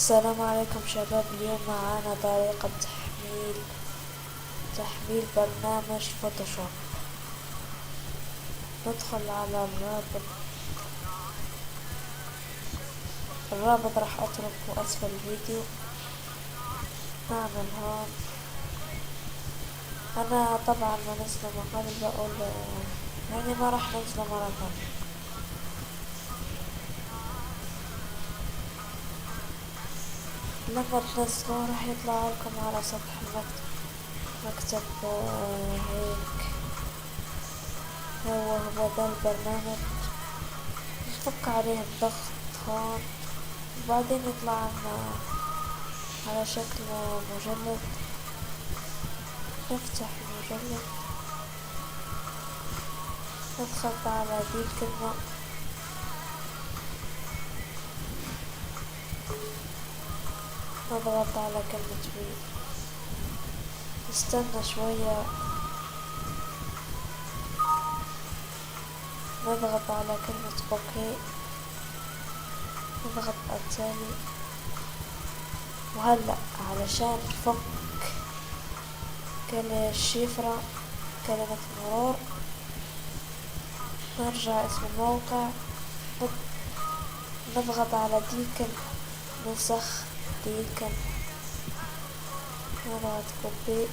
السلام عليكم شباب. اليوم معانا طريقة تحميل برنامج فوتوشوب. ندخل على الرابط راح اتركه اسفل الفيديو. نعمل هون. انا طبعا ما نزله من قبل، بقول يعني ما راح ننزله مرة ثانية. لما تنزلوه راح يطلع لكم على سطح مكتب هيك. هو ده البرنامج. نفك عليه الضغط هون، وبعدين يطلع لنا على شكل مجلد. نفتح المجلد، نضغط على دي الكلمة، نضغط على كلمة وي، نستنى شوية، نضغط على كلمة اوكي، نضغط التالي. وهلأ علشان نفك الشفرة كلمة مرور، نرجع اسم الموقع، نضغط على ديكن، نسخ ديكن، نضغط كوبي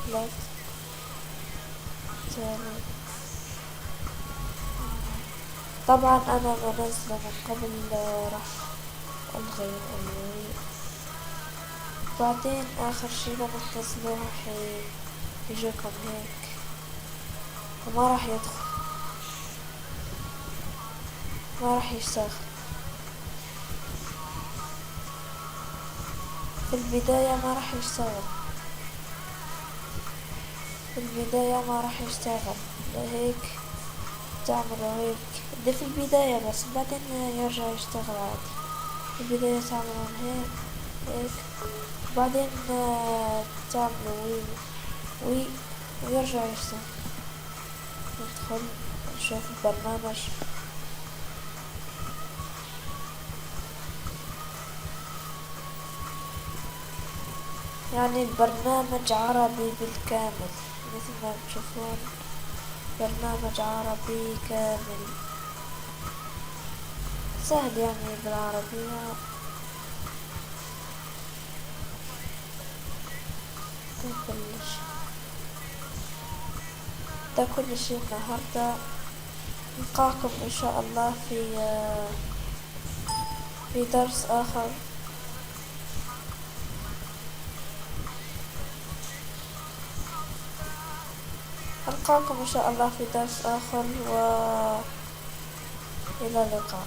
لفت تاني. طبعا انا بنزله من قبل، راح الغي الوي. بعدين اخر شي لما تنزلوه راح يجيكم هيك وما راح يدخل، ما راح يشتغل. في البداية ما راح يشتغل، في البداية ما راح يشتغل. لهيك تعملوا هيك ده في البداية بس، بعدين يرجع يشتغل عادي. في البداية تعملون هيك وبعدين تعملوا وي ويرجع يشتغل. ندخل نشوف البرنامج. يعني البرنامج عربي بالكامل، مثل ما تشوفون برنامج عربي كامل سهل يعني بالعربية. ده كل شي النهاردة. نلقاكم ان شاء الله في درس اخر. ألقاكم إن شاء الله في درس آخر، وإلى اللقاء.